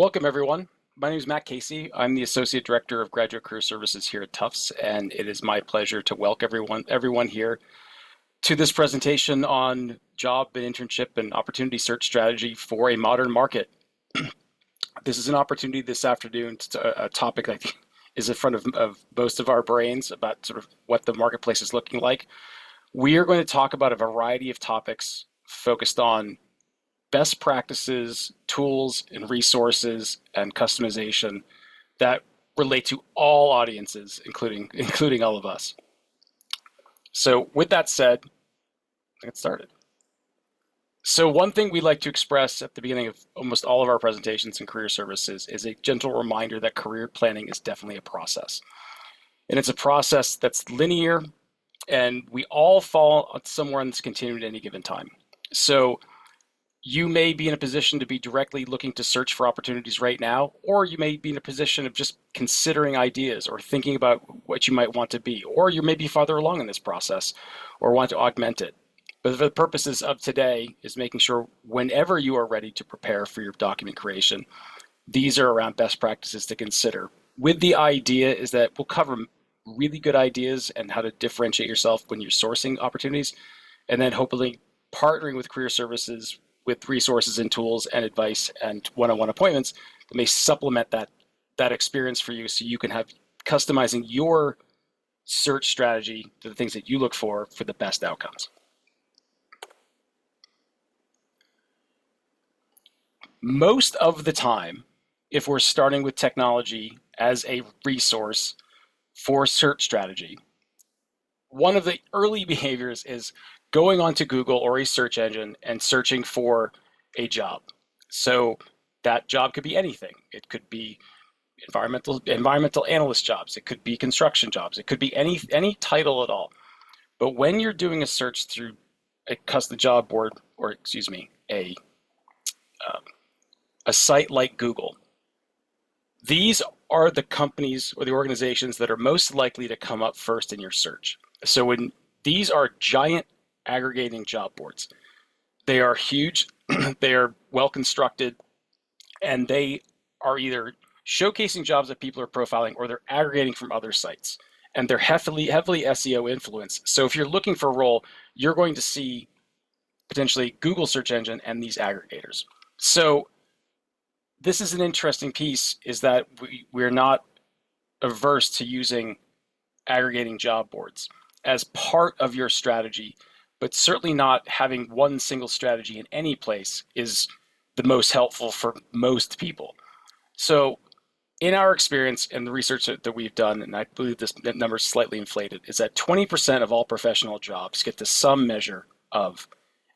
Welcome everyone. My name is Matt Casey. I'm the Associate Director of Graduate Career Services here at Tufts, and it is my pleasure to welcome everyone here to this presentation on job and internship and opportunity search strategy for a modern market. This is an opportunity this afternoon, a topic that is in front of most of our brains about sort of what the marketplace is looking like. We are going to talk about a variety of topics focused on best practices, tools, and resources and customization that relate to all audiences, including all of us. So with that said, let's get started. So one thing we like to express at the beginning of almost all of our presentations in career services is a gentle reminder that career planning is definitely a process. And it's a process that's linear, and we all fall somewhere on this continuum at any given time. So you may be in a position to be directly looking to search for opportunities right now, or you may be in a position of just considering ideas or thinking about what you might want to be, or you may be farther along in this process or want to augment it. But for the purposes of today is making sure whenever you are ready to prepare for your document creation, these are around best practices to consider. With the idea is that we'll cover really good ideas and how to differentiate yourself when you're sourcing opportunities, and then hopefully partnering with career services with resources and tools and advice and one-on-one appointments that may supplement that experience for you, so you can have customizing your search strategy to the things that you look for the best outcomes. Most of the time, if we're starting with technology as a resource for search strategy, one of the early behaviors is going onto Google or a search engine and searching for a job. So that job could be anything. It could be environmental analyst jobs. It could be construction jobs. It could be any title at all. But when you're doing a search through a custom job board, or excuse me, a site like Google, these are the companies or the organizations that are most likely to come up first in your search. So when these are giant aggregating job boards, they are huge, they are well constructed, and they are either showcasing jobs that people are profiling or they're aggregating from other sites, and they're heavily SEO influenced. So if you're looking for a role, you're going to see potentially Google search engine and these aggregators. So this is an interesting piece, is that we're not averse to using aggregating job boards as part of your strategy, but certainly not having one single strategy in any place is the most helpful for most people. So in our experience and the research that we've done, and I believe this number is slightly inflated, is that 20% of all professional jobs get to some measure of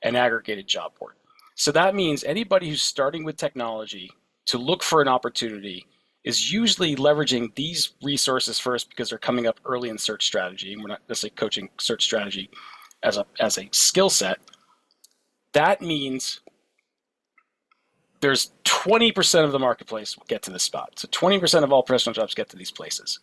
an aggregated job board. So that means anybody who's starting with technology to look for an opportunity is usually leveraging these resources first because they're coming up early in search strategy, and we're not necessarily coaching search strategy as a skill set. That means there's 20% of the marketplace will get to this spot. So 20% of all professional jobs get to these places.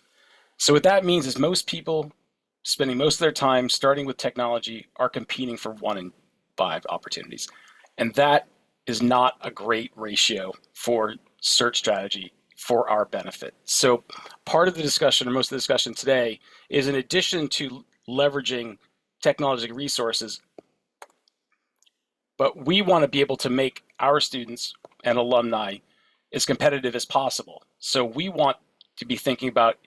So what that means is most people spending most of their time starting with technology are competing for 1 in 5 opportunities. And that is not a great ratio for search strategy for our benefit. So part of the discussion, or most of the discussion today, is in addition to leveraging technology resources, but we want to be able to make our students and alumni as competitive as possible. So we want to be thinking about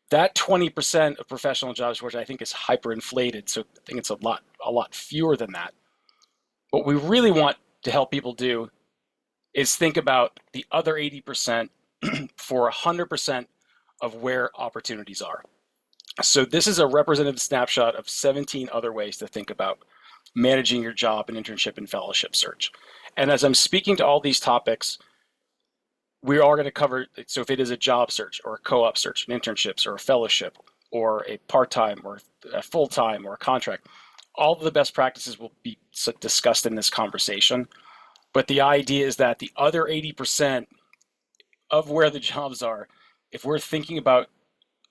that 20% of professional jobs, which I think is hyperinflated. So I think it's a lot fewer than that. What we really want to help people do is think about the other 80% for 100% of where opportunities are. So this is a representative snapshot of 17 other ways to think about managing your job and internship and fellowship search. And as I'm speaking to all these topics, we are going to cover, so if it is a job search or a co-op search, an internships or a fellowship or a part-time or a full-time or a contract, all of the best practices will be discussed in this conversation. But the idea is that the other 80% of where the jobs are, if we're thinking about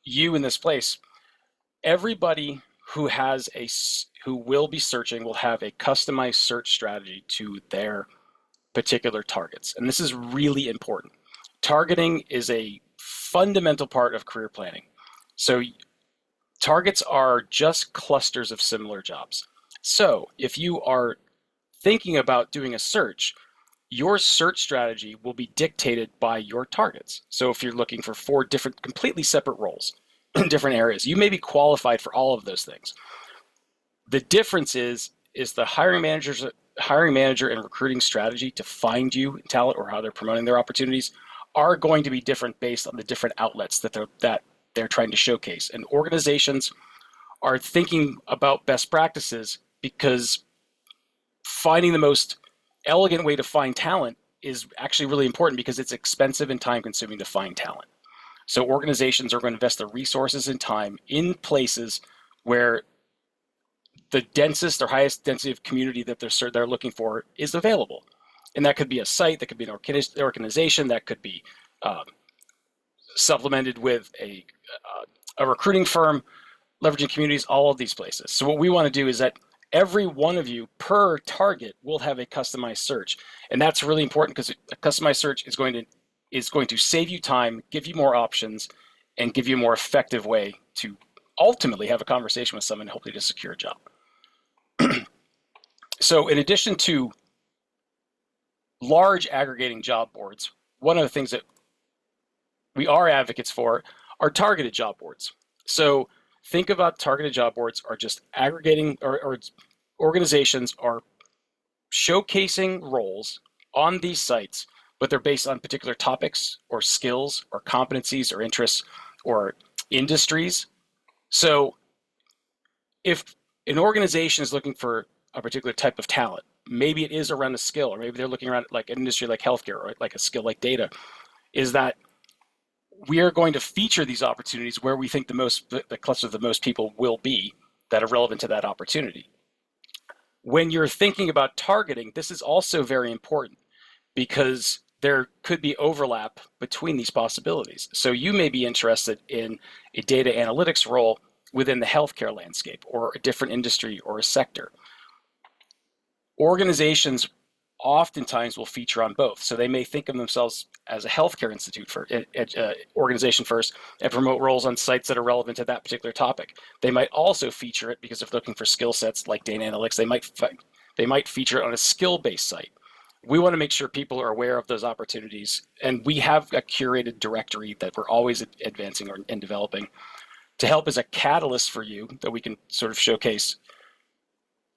you in this place, everybody who will be searching will have a customized search strategy to their particular targets. And this is really important. Targeting is a fundamental part of career planning. So targets are just clusters of similar jobs. So if you are thinking about doing a search, your search strategy will be dictated by your targets. So if you're looking for 4 different, completely separate roles in different areas, you may be qualified for all of those things. The difference is the hiring manager and recruiting strategy to find you talent or how they're promoting their opportunities are going to be different based on the different outlets that they're trying to showcase. And organizations are thinking about best practices because finding the most elegant way to find talent is actually really important because it's expensive and time consuming to find talent. So organizations are going to invest their resources and time in places where the densest or highest density of community that they're looking for is available. And that could be a site, that could be an organization, that could be supplemented with a recruiting firm, leveraging communities, all of these places. So what we want to do is that every one of you per target will have a customized search. And that's really important because a customized search is going to save you time, give you more options, and give you a more effective way to ultimately have a conversation with someone, hopefully to secure a job. So in addition to large aggregating job boards, one of the things that we are advocates for are targeted job boards. So think about targeted job boards are just aggregating, or organizations are showcasing roles on these sites, but they're based on particular topics or skills or competencies or interests or industries. So if an organization is looking for a particular type of talent, maybe it is around a skill, or maybe they're looking around like an industry like healthcare or like a skill like data, is that we are going to feature these opportunities where we think the cluster of the most people will be that are relevant to that opportunity. When you're thinking about targeting, this is also very important because there could be overlap between these possibilities. So you may be interested in a data analytics role within the healthcare landscape or a different industry or a sector. Organizations oftentimes will feature on both. So they may think of themselves as a healthcare organization first and promote roles on sites that are relevant to that particular topic. They might also feature it because if they're looking for skill sets like data analytics, they might feature it on a skill-based site. We want to make sure people are aware of those opportunities, and we have a curated directory that we're always advancing and developing to help as a catalyst for you that we can sort of showcase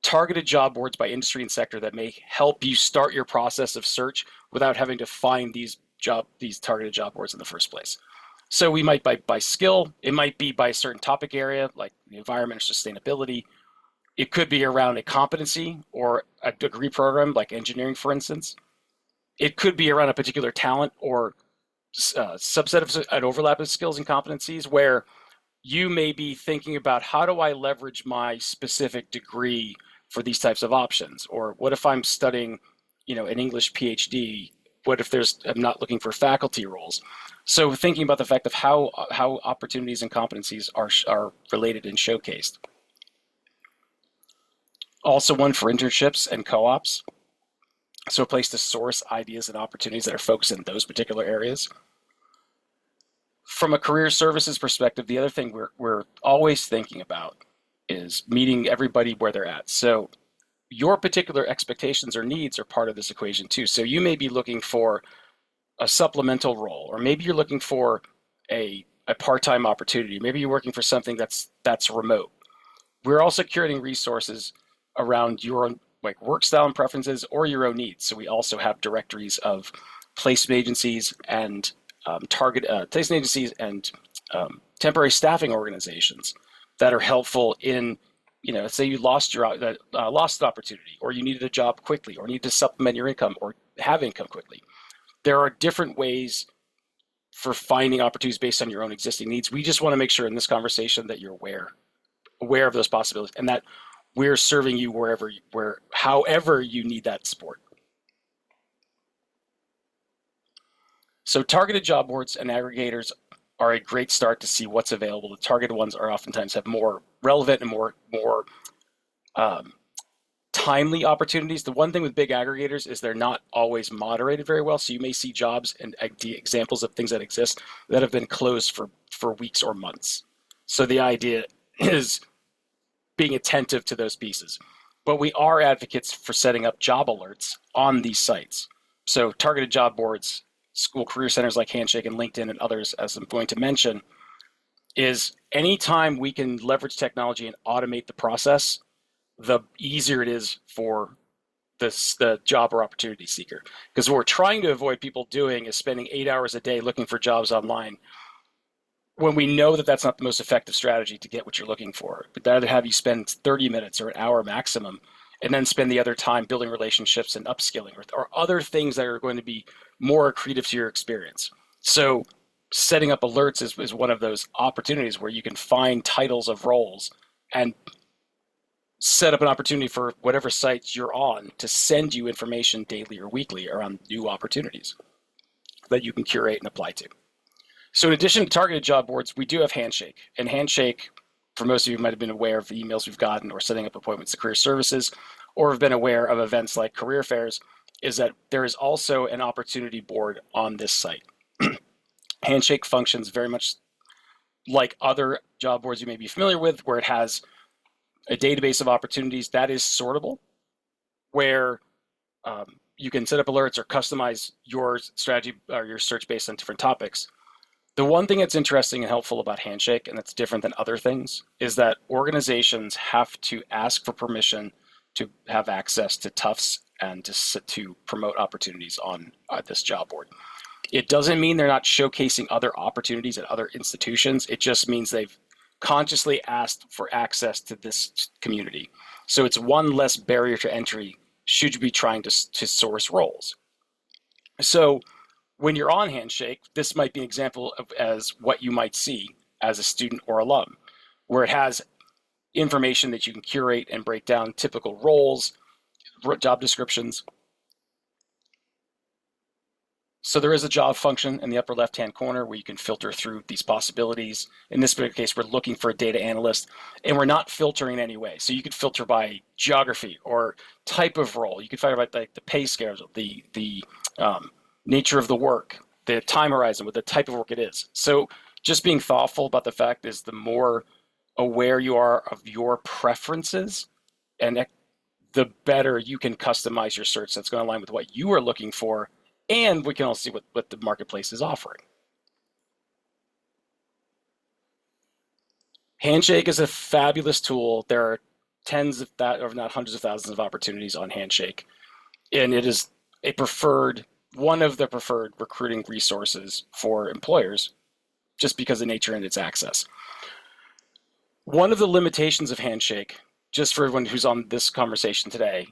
targeted job boards by industry and sector that may help you start your process of search without having to find these targeted job boards in the first place. So we might by skill, it might be by a certain topic area like the environment or sustainability. It could be around a competency or a degree program like engineering, for instance. It could be around a particular talent or subset of an overlap of skills and competencies where you may be thinking about how do I leverage my specific degree for these types of options? Or what if I'm studying, an English PhD? What if I'm not looking for faculty roles? So thinking about the fact of how opportunities and competencies are related and showcased. Also one for internships and co-ops. So a place to source ideas and opportunities that are focused in those particular areas. From a career services perspective, the other thing we're always thinking about is meeting everybody where they're at. So your particular expectations or needs are part of this equation too. So you may be looking for a supplemental role, or maybe you're looking for a part-time opportunity. Maybe you're working for something that's remote. We're also curating resources around your own work style and preferences or your own needs. So we also have directories of placement agencies and placement agencies and temporary staffing organizations that are helpful in, let's say you lost an opportunity, or you needed a job quickly, or need to supplement your income or have income quickly. There are different ways for finding opportunities based on your own existing needs. We just want to make sure in this conversation that you're aware of those possibilities and that we're serving you however you need that support. So targeted job boards and aggregators are a great start to see what's available. The targeted ones are oftentimes have more relevant and more timely opportunities. The one thing with big aggregators is they're not always moderated very well. So you may see jobs and examples of things that exist that have been closed for weeks or months. So the idea is being attentive to those pieces. But we are advocates for setting up job alerts on these sites. So targeted job boards, school career centers like Handshake and LinkedIn and others, as I'm going to mention, is anytime we can leverage technology and automate the process, the easier it is for the job or opportunity seeker. Because what we're trying to avoid people doing is spending 8 hours a day looking for jobs online when we know that that's not the most effective strategy to get what you're looking for. But rather have you spend 30 minutes or an hour maximum and then spend the other time building relationships and upskilling or other things that are going to be more accretive to your experience. So setting up alerts is one of those opportunities where you can find titles of roles and set up an opportunity for whatever sites you're on to send you information daily or weekly around new opportunities that you can curate and apply to. So in addition to targeted job boards, we do have Handshake. And Handshake, for most of you, might have been aware of the emails we've gotten or setting up appointments to career services, or have been aware of events like career fairs, is that there is also an opportunity board on this site. Handshake functions very much like other job boards you may be familiar with, where it has a database of opportunities that is sortable, where you can set up alerts or customize your strategy or your search based on different topics. The one thing that's interesting and helpful about Handshake, and that's different than other things, is that organizations have to ask for permission to have access to Tufts and to promote opportunities on this job board. It doesn't mean they're not showcasing other opportunities at other institutions. It just means they've consciously asked for access to this community. So it's one less barrier to entry should you be trying to source roles. So when you're on Handshake, this might be an example of as what you might see as a student or alum, where it has information that you can curate and break down typical roles, job descriptions. So there is a job function in the upper left-hand corner where you can filter through these possibilities. In this particular case, we're looking for a data analyst, and we're not filtering in any way. So you could filter by geography or type of role. You could filter by like the pay schedule, the nature of the work, the time horizon, what the type of work it is. So just being thoughtful about the fact is the more aware you are of your preferences, and the better you can customize your search that's going to align with what you are looking for, and we can also see what the marketplace is offering. Handshake is a fabulous tool. There are tens of if not hundreds of thousands of opportunities on Handshake, and it is one of the preferred recruiting resources for employers just because of nature and its access. One of the limitations of Handshake, just for everyone who's on this conversation today,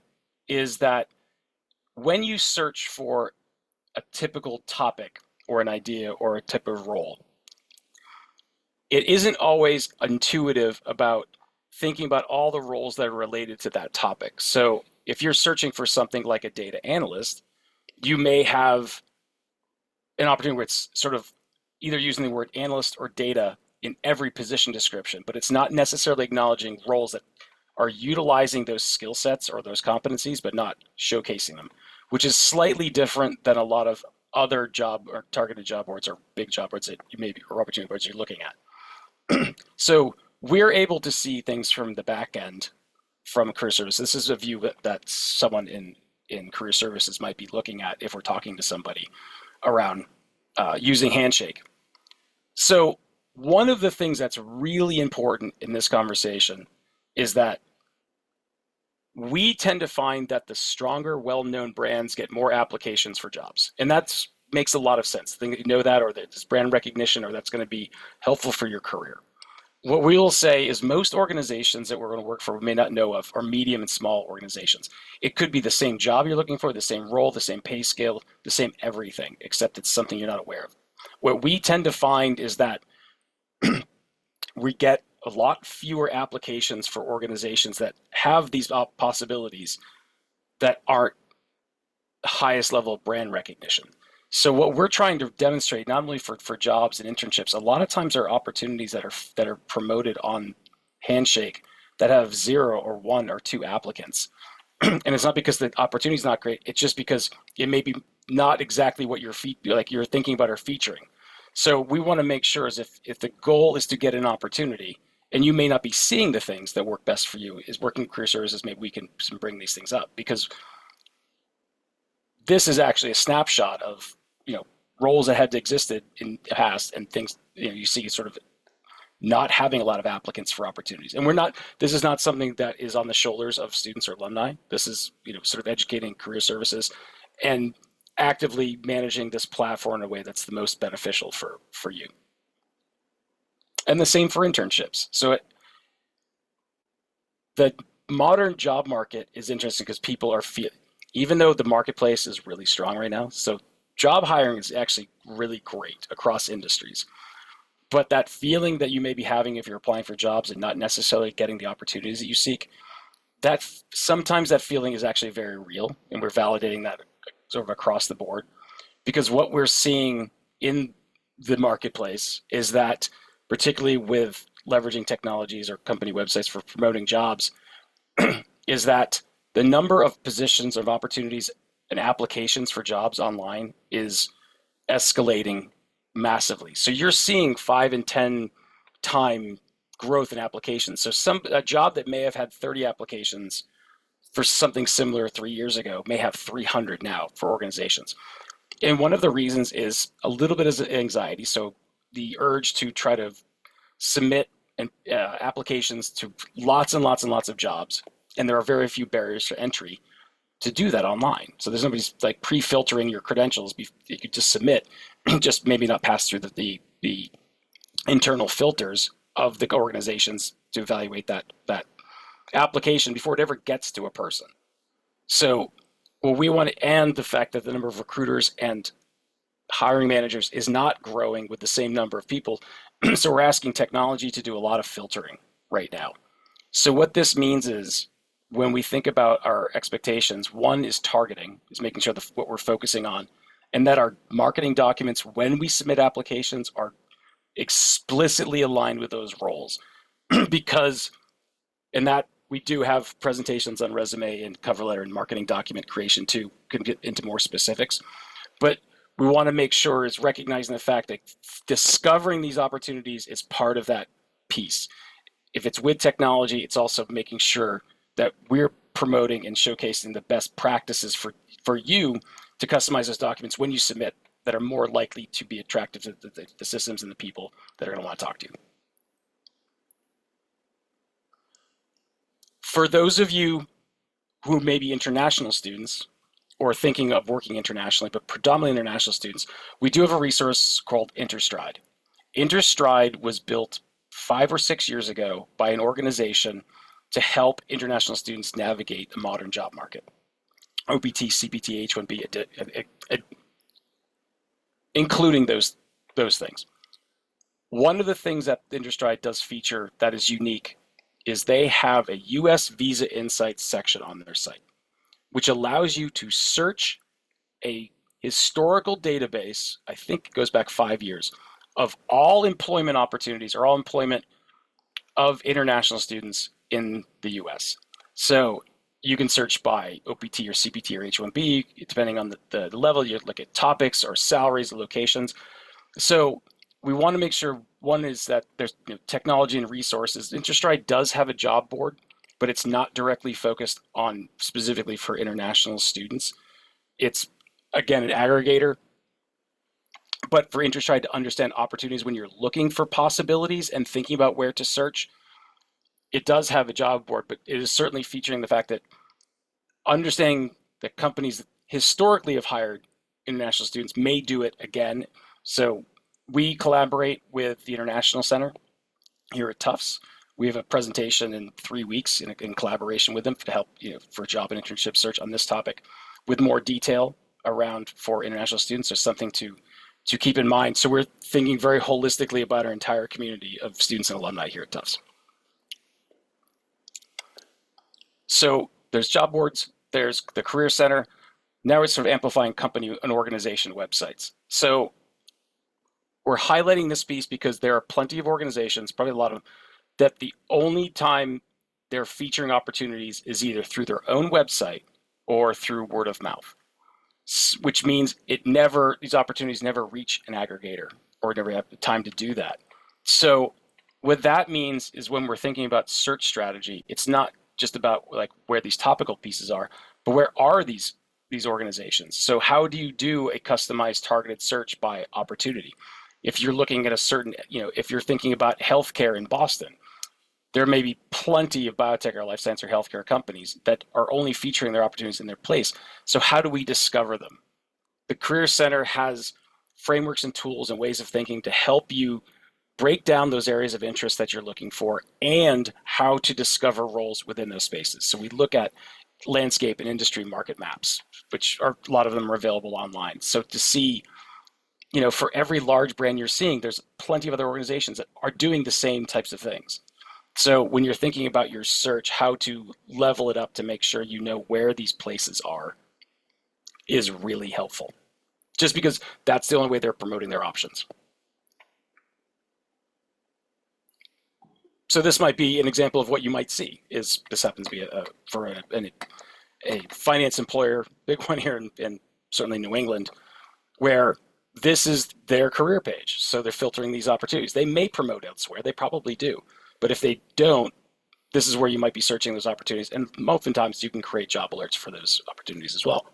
is that when you search for a typical topic or an idea or a type of role, it isn't always intuitive about thinking about all the roles that are related to that topic. So if you're searching for something like a data analyst, you may have an opportunity where it's sort of either using the word analyst or data in every position description, but it's not necessarily acknowledging roles that are utilizing those skill sets or those competencies, but not showcasing them, which is slightly different than a lot of other job or targeted job boards or big job boards that you maybe or opportunity boards you're looking at. So we're able to see things from the back end from career services. This is a view that someone in career services might be looking at if we're talking to somebody around using Handshake. So one of the things that's really important in this conversation is that we tend to find that the stronger, well-known brands get more applications for jobs. And that makes a lot of sense. I think you know that, or that it's brand recognition, or that's going to be helpful for your career. What we will say is most organizations that we're going to work for we may not know of are medium and small organizations. It could be the same job you're looking for, the same role, the same pay scale, the same everything, except it's something you're not aware of. What we tend to find is that we get a lot fewer applications for organizations that have these possibilities that aren't the highest level of brand recognition. So what we're trying to demonstrate, not only for jobs and internships, a lot of times there are opportunities that are promoted on Handshake that have 0 or 1 or 2 applicants. And it's not because the opportunity is not great. It's just because it may be not exactly what you're thinking about or featuring. So we want to make sure is if the goal is to get an opportunity, and you may not be seeing the things that work best for you, is working with career services. Maybe we can bring these things up because this is actually a snapshot of roles that had existed in the past and things you see sort of not having a lot of applicants for opportunities. And this is not something that is on the shoulders of students or alumni. This is, sort of educating career services and actively managing this platform in a way that's the most beneficial for you. And the same for internships. So the modern job market is interesting because people are even though the marketplace is really strong right now, so job hiring is actually really great across industries. But that feeling that you may be having if you're applying for jobs and not necessarily getting the opportunities that you seek, that sometimes that feeling is actually very real, and we're validating that sort of across the board. Because what we're seeing in the marketplace is that, particularly with leveraging technologies or company websites for promoting jobs, is that the number of positions of opportunities and applications for jobs online is escalating massively. So you're seeing 5 and 10 time growth in applications. So a job that may have had 30 applications for something similar 3 years ago may have 300 now for organizations. And one of the reasons is a little bit of anxiety. So the urge to try to submit applications to lots and lots and lots of jobs. And there are very few barriers to entry to do that online. So there's nobody's like pre-filtering your credentials. You could just submit, just maybe not pass through the internal filters of the organizations to evaluate that application before it ever gets to a person. So what we want, and the fact that the number of recruiters and hiring managers is not growing with the same number of people. So we're asking technology to do a lot of filtering right now. So what this means is, when we think about our expectations, one is targeting, is making sure that what we're focusing on, and that our marketing documents, when we submit applications, are explicitly aligned with those roles. Because, and that we do have presentations on resume and cover letter and marketing document creation too, can get into more specifics. But we want to make sure it's recognizing the fact that discovering these opportunities is part of that piece. If it's with technology, it's also making sure that we're promoting and showcasing the best practices for you to customize those documents when you submit that are more likely to be attractive to the systems and the people that are going to want to talk to you. For those of you who may be international students or thinking of working internationally, but predominantly international students, we do have a resource called Interstride. Interstride was built 5 or 6 years ago by an organization to help international students navigate the modern job market. OPT, CPT, H-1B, including those things. One of the things that Interstride does feature that is unique is they have a US Visa Insights section on their site, which allows you to search a historical database, I think it goes back 5 years, of all employment opportunities or all employment of international students in the US. So you can search by OPT or CPT or H-1B, depending on the level. You look at topics or salaries, locations. So we want to make sure, one is that there's technology and resources. Interstride does have a job board, but it's not directly focused on specifically for international students. It's, again, an aggregator. But for Interstride to understand opportunities when you're looking for possibilities and thinking about where to search, it does have a job board, but it is certainly featuring the fact that understanding that companies that historically have hired international students may do it again. So we collaborate with the International Center here at Tufts. We have a presentation in 3 weeks in collaboration with them to help for job and internship search on this topic with more detail around for international students. There's something to keep in mind. So we're thinking very holistically about our entire community of students and alumni here at Tufts. So there's job boards, there's the Career Center. Now we're sort of amplifying company and organization websites. So we're highlighting this piece because there are plenty of organizations, probably a lot of them, that the only time they're featuring opportunities is either through their own website or through word of mouth, which means these opportunities never reach an aggregator or never have the time to do that. So what that means is when we're thinking about search strategy, it's not just about like where these topical pieces are, but where are these organizations? So how do you do a customized targeted search by opportunity? If you're looking at a certain, if you're thinking about healthcare in Boston, there may be plenty of biotech or life science or healthcare companies that are only featuring their opportunities in their place. So how do we discover them? The Career Center has frameworks and tools and ways of thinking to help you break down those areas of interest that you're looking for and how to discover roles within those spaces. So we look at landscape and industry market maps, which are a lot of them are available online. So to see, for every large brand you're seeing, there's plenty of other organizations that are doing the same types of things. So when you're thinking about your search, how to level it up to make sure you know where these places are is really helpful, just because that's the only way they're promoting their options. So this might be an example of what you might see. This happens to be for a finance employer, big one here in certainly New England, where this is their career page. So they're filtering these opportunities. They may promote elsewhere, they probably do. But if they don't, this is where you might be searching those opportunities. And oftentimes you can create job alerts for those opportunities as well.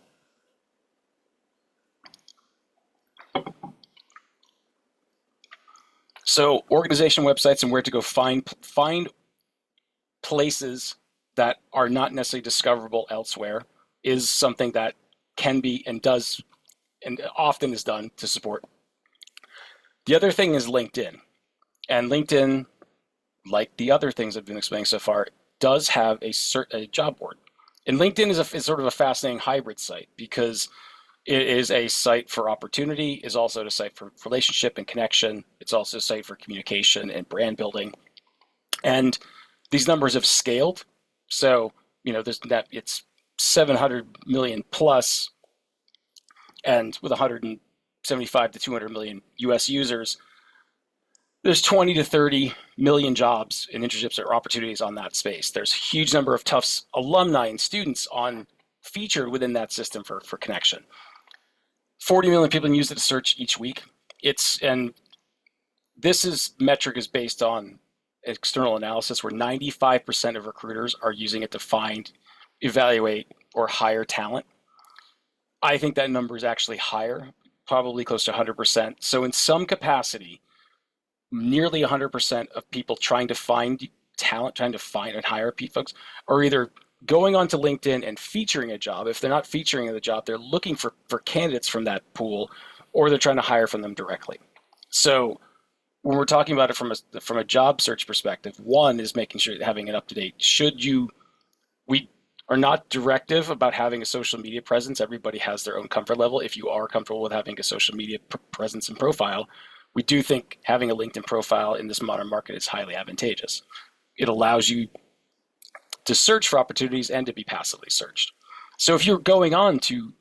So organization websites and where to go find places that are not necessarily discoverable elsewhere is something that can be and does and often is done to support. The other thing is LinkedIn. And LinkedIn, like the other things I've been explaining so far, does have a job board. And LinkedIn is sort of a fascinating hybrid site because it is a site for opportunity, is also a site for relationship and connection. It's also a site for communication and brand building. And these numbers have scaled. So, it's 700 million plus, and with 175 to 200 million US users, there's 20 to 30 million jobs and internships or opportunities on that space. There's a huge number of Tufts alumni and students featured within that system for connection. 40 million people use it to search each week. And this metric is based on external analysis where 95% of recruiters are using it to find, evaluate, or hire talent. I think that number is actually higher, probably close to 100%. So in some capacity, nearly 100% of people trying to find talent, trying to find and hire folks, are either going onto LinkedIn and featuring a job. If they're not featuring the job, they're looking for candidates from that pool, or they're trying to hire from them directly. So when we're talking about it from a job search perspective, one is making sure having it up to date. We are not directive about having a social media presence. Everybody has their own comfort level. If you are comfortable with having a social media presence and profile, we do think having a LinkedIn profile in this modern market is highly advantageous. It allows you to search for opportunities and to be passively searched. So if you're going on to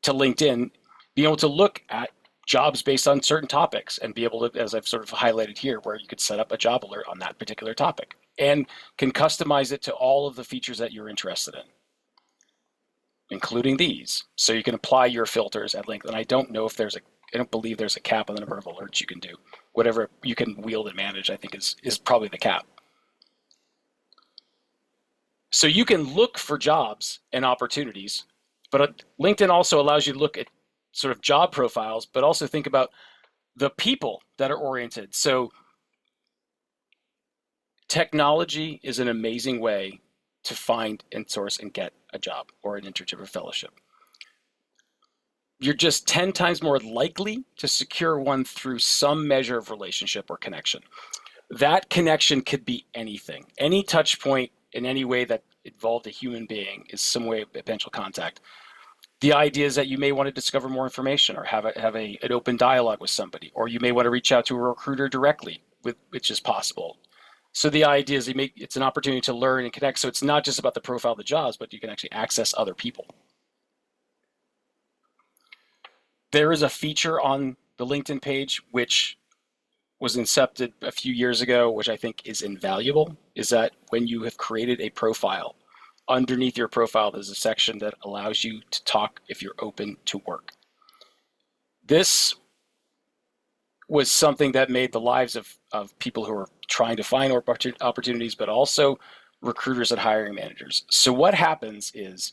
LinkedIn, being able to look at jobs based on certain topics and be able to, as I've sort of highlighted here, where you could set up a job alert on that particular topic and can customize it to all of the features that you're interested in, including these. So you can apply your filters at LinkedIn. I don't believe there's a cap on the number of alerts you can do. Whatever you can wield and manage, I think is probably the cap. So you can look for jobs and opportunities, but LinkedIn also allows you to look at sort of job profiles, but also think about the people that are oriented. So technology is an amazing way to find and source and get a job or an internship or fellowship. You're just 10 times more likely to secure one through some measure of relationship or connection. That connection could be anything. Any touch point in any way that involved a human being is some way of potential contact. The idea is that you may want to discover more information or have an open dialogue with somebody, or you may want to reach out to a recruiter directly, which is possible. So the idea is it's an opportunity to learn and connect. So it's not just about the profile of the jobs, but you can actually access other people. There is a feature on the LinkedIn page which was incepted a few years ago, which I think is invaluable, is that when you have created a profile, underneath your profile, there's a section that allows you to talk if you're open to work. This was something that made the lives of people who are trying to find opportunities, but also recruiters and hiring managers. So what happens is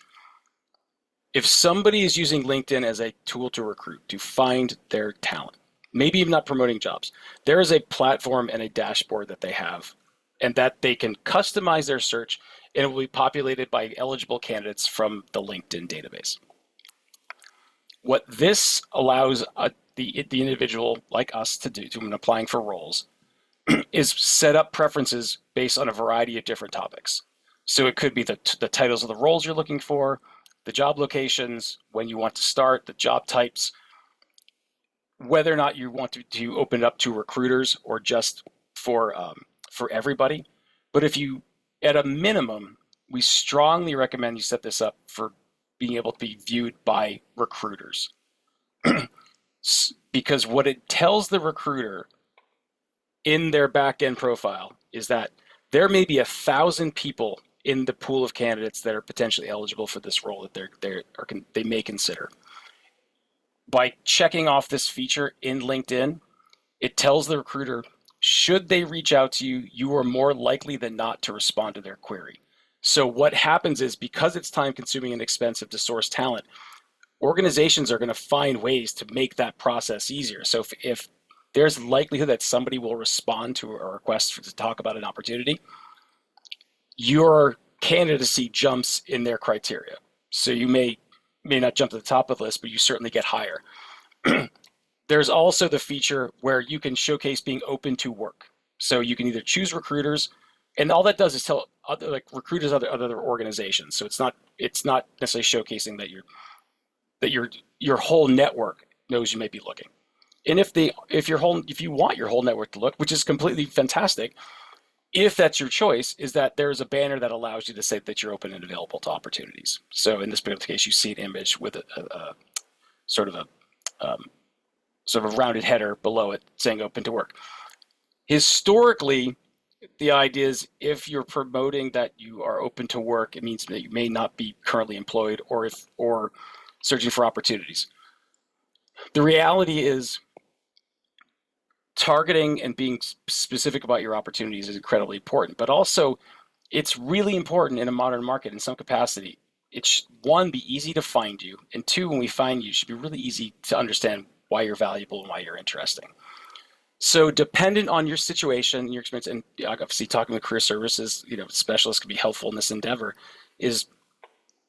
if somebody is using LinkedIn as a tool to recruit, to find their talent, maybe even not promoting jobs, there is a platform and a dashboard that they have and that they can customize their search, and it will be populated by eligible candidates from the LinkedIn database. What this allows the individual like us to do when applying for roles is set up preferences based on a variety of different topics. So it could be the titles of the roles you're looking for, the job locations, when you want to start, the job types, whether or not you want to open it up to recruiters or just for everybody. But if you, at a minimum, we strongly recommend you set this up for being able to be viewed by recruiters. Because what it tells the recruiter in their back-end profile is that there may be 1,000 people in the pool of candidates that are potentially eligible for this role that they may consider. By checking off this feature in LinkedIn, it tells the recruiter, should they reach out to you, you are more likely than not to respond to their query. So what happens is, because it's time consuming and expensive to source talent, organizations are going to find ways to make that process easier. So if there's likelihood that somebody will respond to a request to talk about an opportunity, your candidacy jumps in their criteria. So you may not jump to the top of the list, but you certainly get higher. There's also the feature where you can showcase being open to work. So you can either choose recruiters, and all that does is tell recruiters other organizations. So it's not necessarily showcasing that your whole network knows you may be looking. And if you want your whole network to look, which is completely fantastic, if that's your choice, is that there's a banner that allows you to say that you're open and available to opportunities. So in this particular case, you see an image with a sort of a rounded header below it saying open to work. Historically, the idea is if you're promoting that you are open to work, it means that you may not be currently employed or searching for opportunities. The reality is, targeting and being specific about your opportunities is incredibly important, but also it's really important in a modern market in some capacity. It should, one, be easy to find you, and two, when we find you, it should be really easy to understand why you're valuable and why you're interesting. So dependent on your situation, your experience, and obviously talking with career services, specialists can be helpful in this endeavor, is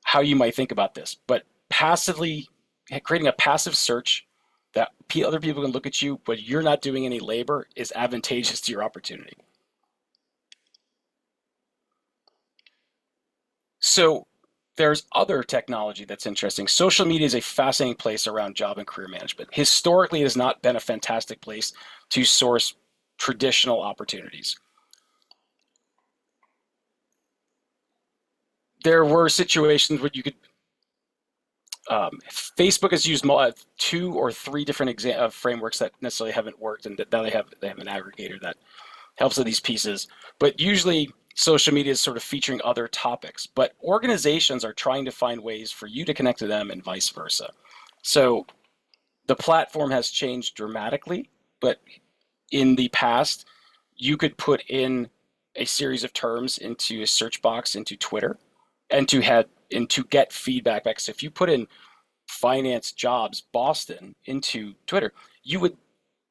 how you might think about this. But creating a passive search that other people can look at you, but you're not doing any labor, is advantageous to your opportunity. So there's other technology that's interesting. Social media is a fascinating place around job and career management. Historically, it has not been a fantastic place to source traditional opportunities. There were situations where you could Facebook has used 2 or 3 different frameworks that necessarily haven't worked, and now they have an aggregator that helps with these pieces. But usually, social media is sort of featuring other topics. But organizations are trying to find ways for you to connect to them, and vice versa. So the platform has changed dramatically. But in the past, you could put in a series of terms into a search box into Twitter, and to get feedback back. So if you put in finance jobs Boston into Twitter, you would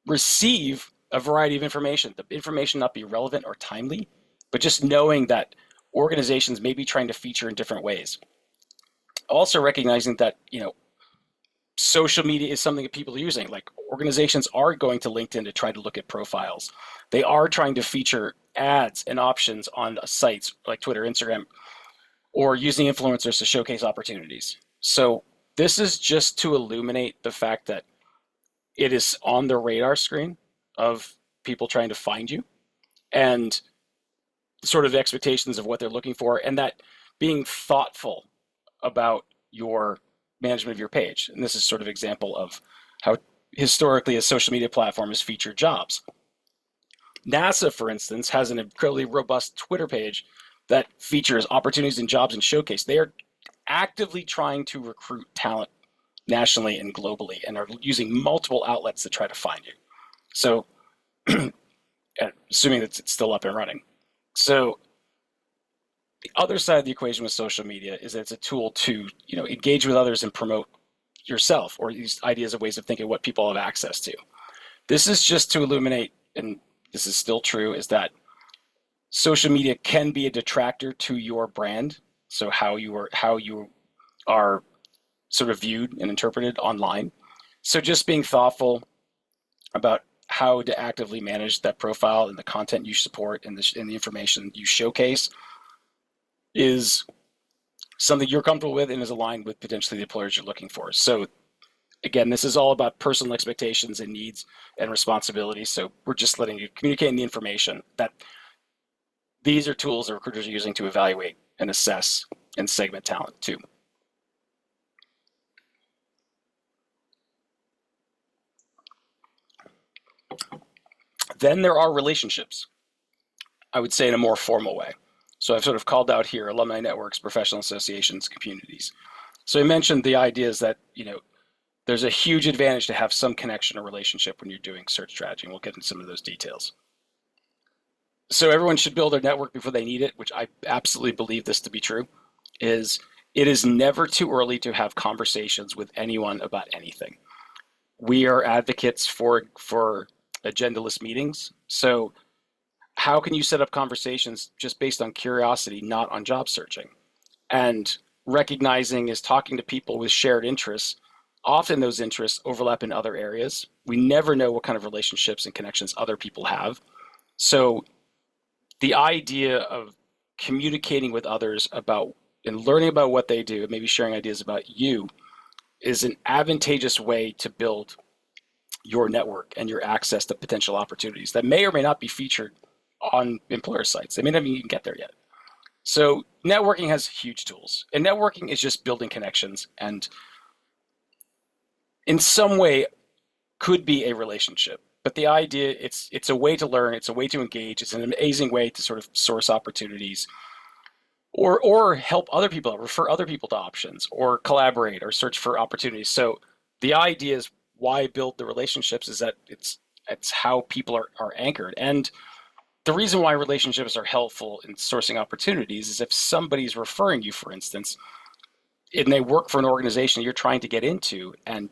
receive a variety of information. The information not be relevant or timely, but just knowing that organizations may be trying to feature in different ways. Also recognizing that, social media is something that people are using. Like, organizations are going to LinkedIn to try to look at profiles. They are trying to feature ads and options on sites like Twitter, Instagram, or using influencers to showcase opportunities. So this is just to illuminate the fact that it is on the radar screen of people trying to find you, and sort of expectations of what they're looking for, and that being thoughtful about your management of your page. And this is sort of example of how historically a social media platform has featured jobs. NASA, for instance, has an incredibly robust Twitter page that features opportunities and jobs and showcase. They are actively trying to recruit talent nationally and globally and are using multiple outlets to try to find you. So, assuming that it's still up and running. So, the other side of the equation with social media is that it's a tool to, engage with others and promote yourself or these ideas of ways of thinking what people have access to. This is just to illuminate, and this is still true, is that social media can be a detractor to your brand. So how you are sort of viewed and interpreted online. So just being thoughtful about how to actively manage that profile and the content you support and the information you showcase is something you're comfortable with and is aligned with potentially the employers you're looking for. So again, this is all about personal expectations and needs and responsibilities. So we're just letting you communicate the information that these are tools that recruiters are using to evaluate and assess and segment talent too. Then there are relationships, I would say in a more formal way. So I've sort of called out here alumni networks, professional associations, communities. So I mentioned the ideas that, there's a huge advantage to have some connection or relationship when you're doing search strategy, and we'll get into some of those details. So everyone should build their network before they need it, which I absolutely believe this to be true, it is never too early to have conversations with anyone about anything. We are advocates for agendaless meetings. So how can you set up conversations just based on curiosity, not on job searching? And recognizing is talking to people with shared interests. Often those interests overlap in other areas. We never know what kind of relationships and connections other people have. So the idea of communicating with others about and learning about what they do, maybe sharing ideas about you, is an advantageous way to build your network and your access to potential opportunities that may or may not be featured on employer sites. They may not even get there yet. So networking has huge tools, and networking is just building connections, and in some way could be a relationship. But the idea, it's a way to learn, it's a way to engage, it's an amazing way to sort of source opportunities or help other people, refer other people to options, or collaborate or search for opportunities. So the idea is why build the relationships is that it's how people are anchored. And the reason why relationships are helpful in sourcing opportunities is if somebody's referring you, for instance, and they work for an organization you're trying to get into, and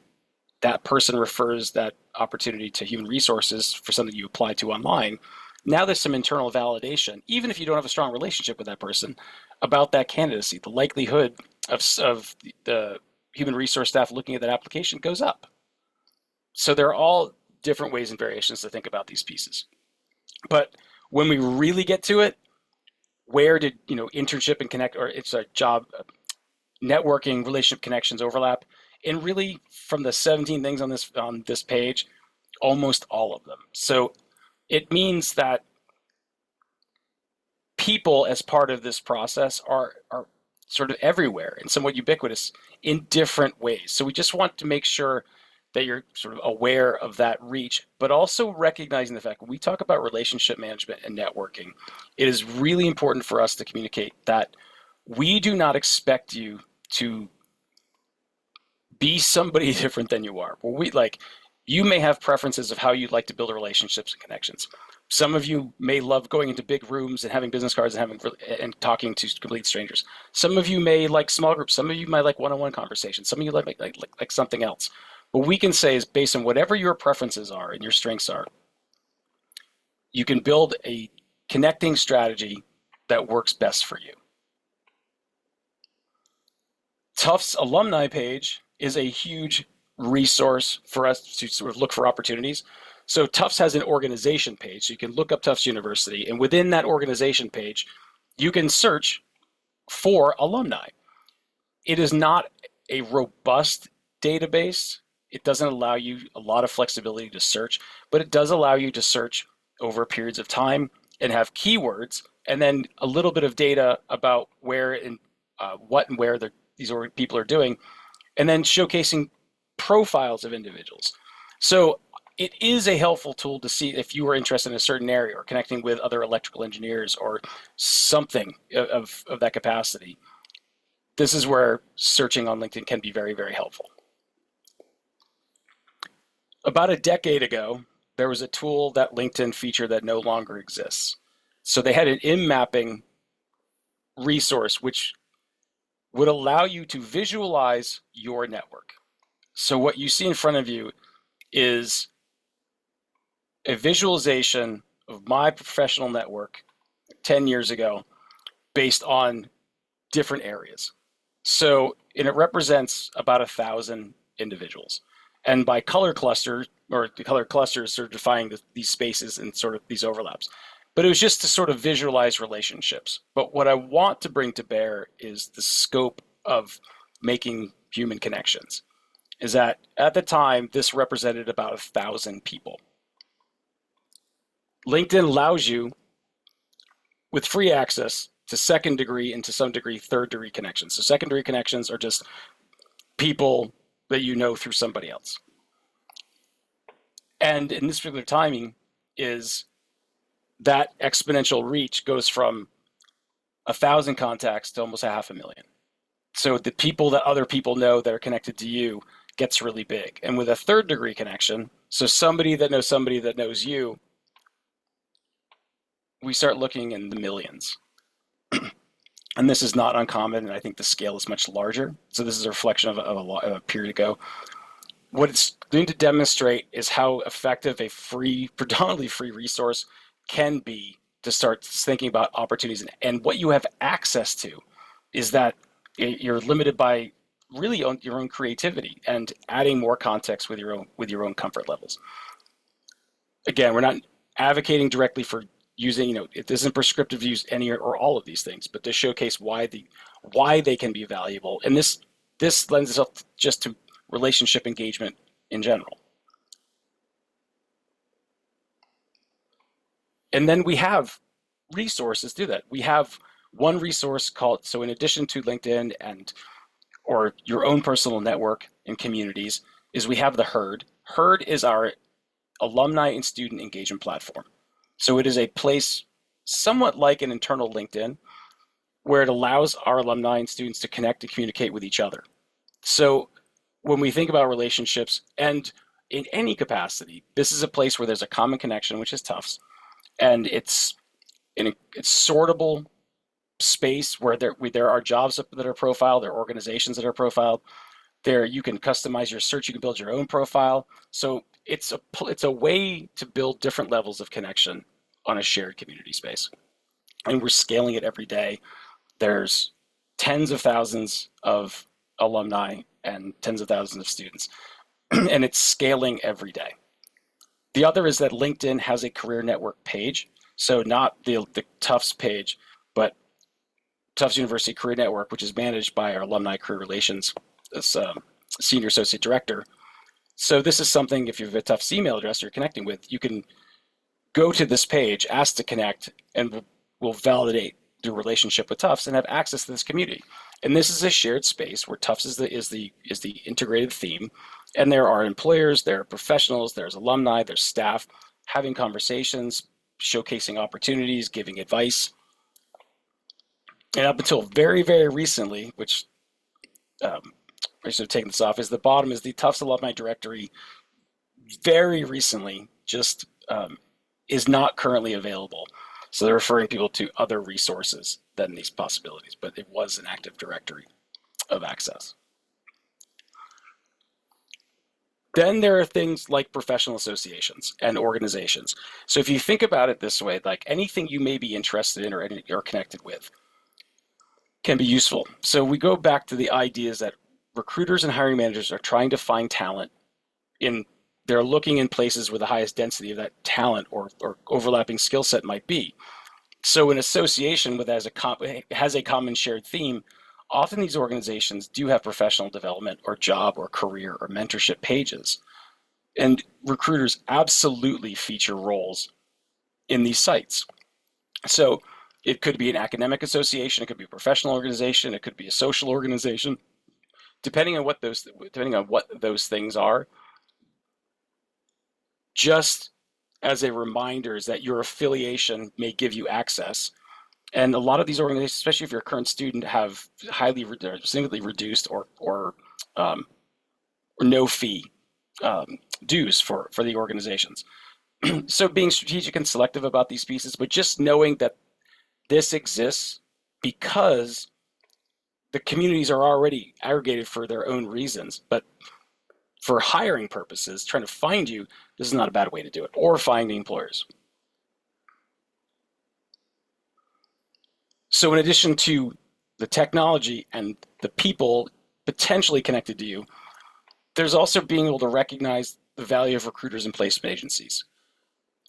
that person refers that opportunity to human resources for something you apply to online, now there's some internal validation, even if you don't have a strong relationship with that person, about that candidacy. The likelihood of the human resource staff looking at that application goes up. So there are all different ways and variations to think about these pieces. But when we really get to it, where did internship and connect, or it's a job networking, relationship connections overlap? And really, from the 17 things on this page, almost all of them. So it means that people, as part of this process, are sort of everywhere and somewhat ubiquitous in different ways. So we just want to make sure that you're sort of aware of that reach, but also recognizing the fact when we talk about relationship management and networking, it is really important for us to communicate that we do not expect you to be somebody different than you are. Well, you may have preferences of how you'd like to build relationships and connections. Some of you may love going into big rooms and having business cards and talking to complete strangers. Some of you may like small groups. Some of you might like one-on-one conversations. Some of you like something else. What we can say is, based on whatever your preferences are and your strengths are, you can build a connecting strategy that works best for you. Tufts alumni page is a huge resource for us to sort of look for opportunities. So Tufts has an organization page, so you can look up Tufts University, and within that organization page, you can search for alumni. It is not a robust database. It doesn't allow you a lot of flexibility to search, but it does allow you to search over periods of time and have keywords, and then a little bit of data about where and what and where these people are doing, and then showcasing profiles of individuals. So it is a helpful tool to see if you are interested in a certain area or connecting with other electrical engineers or something of that capacity. This is where searching on LinkedIn can be very, very helpful. About a decade ago, there was a tool that LinkedIn featured that no longer exists. So they had an in-mapping resource which would allow you to visualize your network. So what you see in front of you is a visualization of my professional network 10 years ago based on different areas. So, and it represents about 1,000 individuals. And by color cluster, or the color clusters sort of defining these spaces and sort of these overlaps. But it was just to sort of visualize relationships. But what I want to bring to bear is the scope of making human connections. Is that at the time, this represented about 1,000 people. LinkedIn allows you, with free access, to second degree and to some degree third degree connections. So secondary connections are just people that you know through somebody else. And in this particular timing is that exponential reach goes from 1,000 contacts to almost 500,000. So the people that other people know that are connected to you gets really big. And with a third degree connection, so somebody that knows you, we start looking in the millions. And this is not uncommon, and I think the scale is much larger. So this is a reflection of a period ago. What it's going to demonstrate is how effective a free, predominantly free resource can be to start thinking about opportunities. And what you have access to is that you're limited by really your own creativity and adding more context with your own comfort levels. Again, we're not advocating directly for using, it isn't prescriptive to use any or all of these things, but to showcase why they can be valuable. And this lends itself just to relationship engagement in general. And then we have resources to do that. We have one resource called, so in addition to LinkedIn or your own personal network and communities, is we have the Herd. Herd is our alumni and student engagement platform. So it is a place somewhat like an internal LinkedIn where it allows our alumni and students to connect and communicate with each other. So when we think about relationships and in any capacity, this is a place where there's a common connection, which is Tufts, and it's sortable space where there are jobs that are profiled, there are organizations that are profiled. There you can customize your search, you can build your own profile. So it's a way to build different levels of connection on a shared community space. And we're scaling it every day. There's tens of thousands of alumni and tens of thousands of students, and it's scaling every day. The other is that LinkedIn has a career network page. So not the Tufts page, but Tufts University Career Network, which is managed by our Alumni Career Relations Senior Associate Director. So this is something, if you have a Tufts email address you're connecting with, you can go to this page, ask to connect, and we'll validate the relationship with Tufts and have access to this community. And this is a shared space where Tufts is the integrated theme. And there are employers, there are professionals, there's alumni, there's staff having conversations, showcasing opportunities, giving advice. And up until very, very recently, which I should have taken this off, is the bottom is the Tufts Alumni Directory. Very recently, just is not currently available. So they're referring people to other resources than these possibilities, but it was an active directory of access. Then there are things like professional associations and organizations. So if you think about it this way, like anything you may be interested in or connected with can be useful. So we go back to the ideas that recruiters and hiring managers are trying to find talent they're looking in places where the highest density of that talent or overlapping skill set might be. So an association has a common shared theme. Often these organizations do have professional development or job or career or mentorship pages. And recruiters absolutely feature roles in these sites. So it could be an academic association, it could be a professional organization, it could be a social organization. Depending on what those things are, just as a reminder is that your affiliation may give you access. And a lot of these organizations, especially if you're a current student, have significantly reduced um, or no fee dues for the organizations. So being strategic and selective about these pieces, but just knowing that this exists because the communities are already aggregated for their own reasons, but for hiring purposes, trying to find you, this is not a bad way to do it, or finding employers. So in addition to the technology and the people potentially connected to you, there's also being able to recognize the value of recruiters and placement agencies.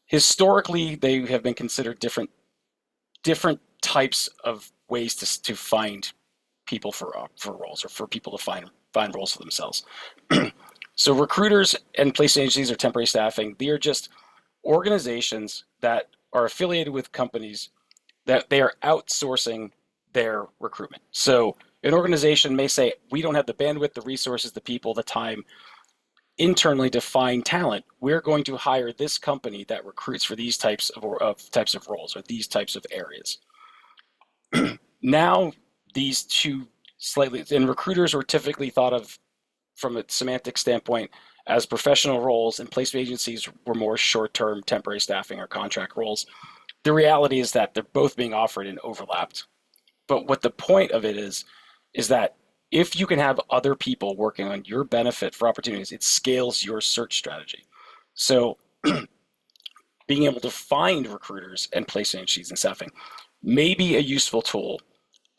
Historically, they have been considered different types of ways to find people for roles, or for people to find roles for themselves. So recruiters and placement agencies or temporary staffing, they are just organizations that are affiliated with companies that they are outsourcing their recruitment. So an organization may say, we don't have the bandwidth, the resources, the people, the time internally to find talent. We're going to hire this company that recruits for these types of roles or these types of areas. Now, these two slightly, and recruiters were typically thought of from a semantic standpoint as professional roles, and placement agencies were more short-term temporary staffing or contract roles. The reality is that they're both being offered and overlapped. But what the point of it is that if you can have other people working on your benefit for opportunities, it scales your search strategy. So being able to find recruiters and placement agencies and staffing may be a useful tool.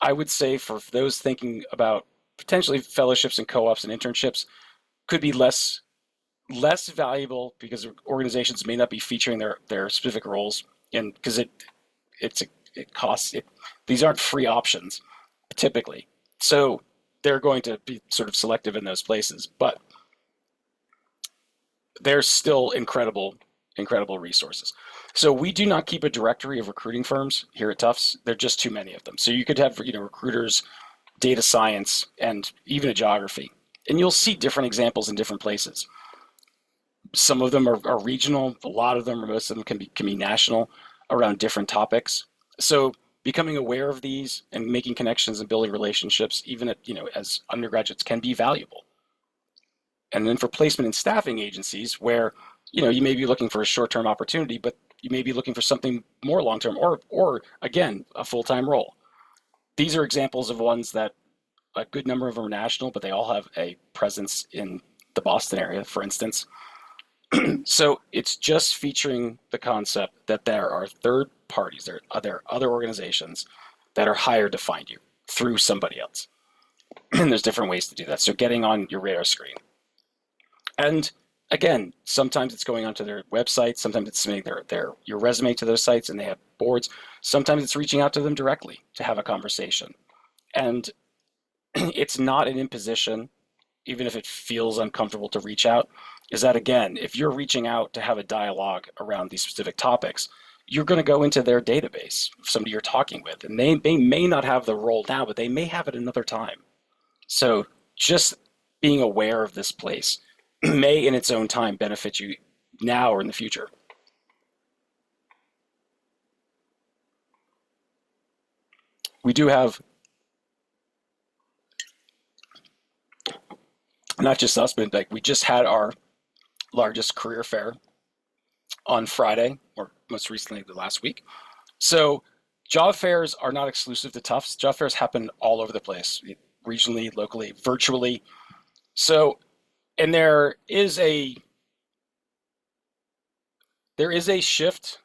I would say for those thinking about potentially fellowships and co-ops and internships, could be less valuable because organizations may not be featuring their specific roles, and because it costs it. These aren't free options typically, so they're going to be sort of selective in those places, but they're still incredible resources. So we do not keep a directory of recruiting firms here at Tufts. There are just too many of them. So you could have recruiters, data science, and even a geography, and you'll see different examples in different places. Some of them are regional. A lot of them, or most of them, can be national around different topics. So becoming aware of these and making connections and building relationships, even at, as undergraduates, can be valuable. And then for placement and staffing agencies, where you may be looking for a short-term opportunity, but you may be looking for something more long-term, or again, a full-time role. These are examples of ones that a good number of them are national, but they all have a presence in the Boston area, for instance. So it's just featuring the concept that there are third parties, there are other organizations that are hired to find you through somebody else. And there's different ways to do that. So getting on your radar screen. And again, sometimes it's going onto their website, sometimes it's submitting your resume to those sites, and they have boards. Sometimes it's reaching out to them directly to have a conversation. And it's not an imposition, even if it feels uncomfortable to reach out, is that, again, if you're reaching out to have a dialogue around these specific topics, you're going to go into their database of somebody you're talking with, and they may not have the role now, but they may have it another time. So just being aware of this place may in its own time benefit you now or in the future. We do have not just us, but like we just had our largest career fair on Friday, or most recently the last week. So job fairs are not exclusive to Tufts. Job fairs happen all over the place, regionally, locally, virtually. So, and there is a shift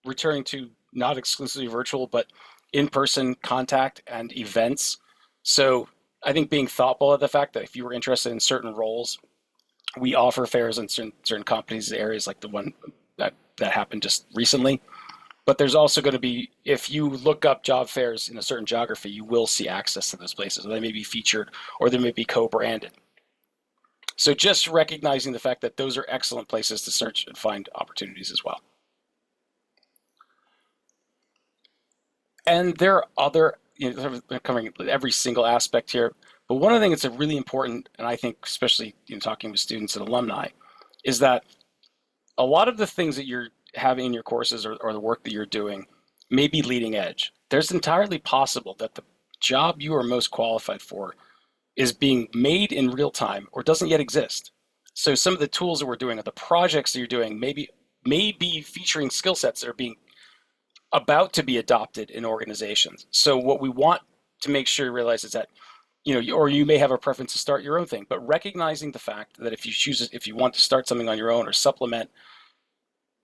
returning to not exclusively virtual, but in-person contact and events. So I think being thoughtful of the fact that if you were interested in certain roles, we offer fairs in certain companies, areas like the one that happened just recently. But there's also going to be, if you look up job fairs in a certain geography, you will see access to those places. They may be featured or they may be co-branded. So just recognizing the fact that those are excellent places to search and find opportunities as well. And there are other, covering every single aspect here, but one of the things that's really important, and I think especially talking with students and alumni, is that a lot of the things that you're having in your courses or the work that you're doing may be leading edge. There's entirely possible that the job you are most qualified for is being made in real time or doesn't yet exist. So some of the tools that we're doing or the projects that you're doing may be featuring skill sets that are being about to be adopted in organizations. So what we want to make sure you realize is that, or you may have a preference to start your own thing, but recognizing the fact that if you want to start something on your own or supplement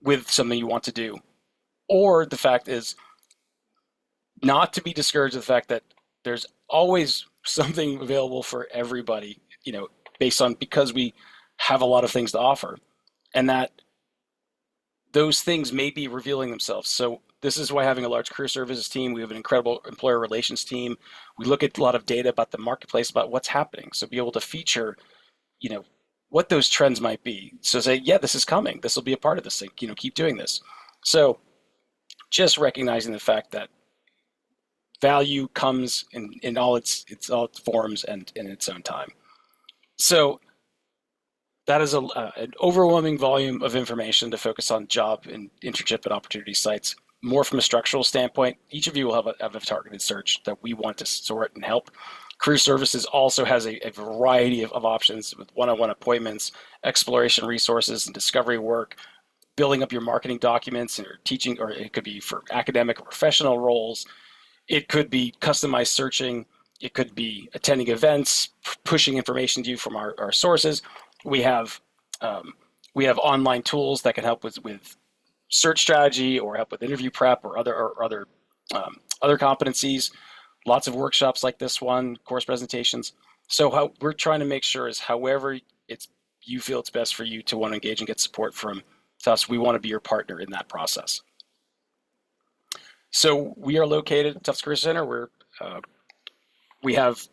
with something you want to do, or the fact is not to be discouraged of the fact that there's always something available for everybody, because we have a lot of things to offer, and that those things may be revealing themselves. So this is why having a large career services team, we have an incredible employer relations team. We look at a lot of data about the marketplace, about what's happening. So be able to feature, what those trends might be. So say, yeah, this is coming. This will be a part of this thing. Keep doing this. So just recognizing the fact that value comes in all its forms and in its own time. So that is an overwhelming volume of information to focus on job and internship and opportunity sites. More from a structural standpoint, each of you will have a targeted search that we want to sort and help. Career Services also has a variety of options with one-on-one appointments, exploration resources, and discovery work, building up your marketing documents and teaching, or it could be for academic or professional roles. It could be customized searching. It could be attending events, pushing information to you from our sources. We have online tools that can help with search strategy or help with interview prep or other competencies. Lots of workshops like this one, course presentations. So how we're trying to make sure is however you feel it's best for you to want to engage and get support from us, we want to be your partner in that process. So we are located at Tufts Career Center. We have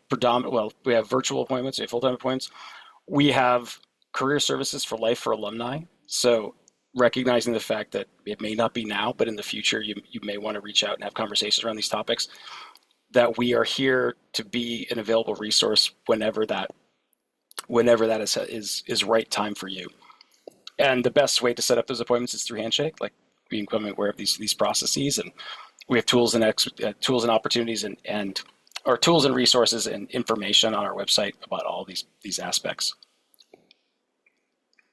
we have virtual appointments, we have full-time appointments. We have career services for life for alumni. So recognizing the fact that it may not be now, but in the future, you may want to reach out and have conversations around these topics, that we are here to be an available resource whenever that is right time for you. And the best way to set up those appointments is through Handshake, like becoming aware of these processes. And we have tools and opportunities and or tools and resources and information on our website about all these aspects.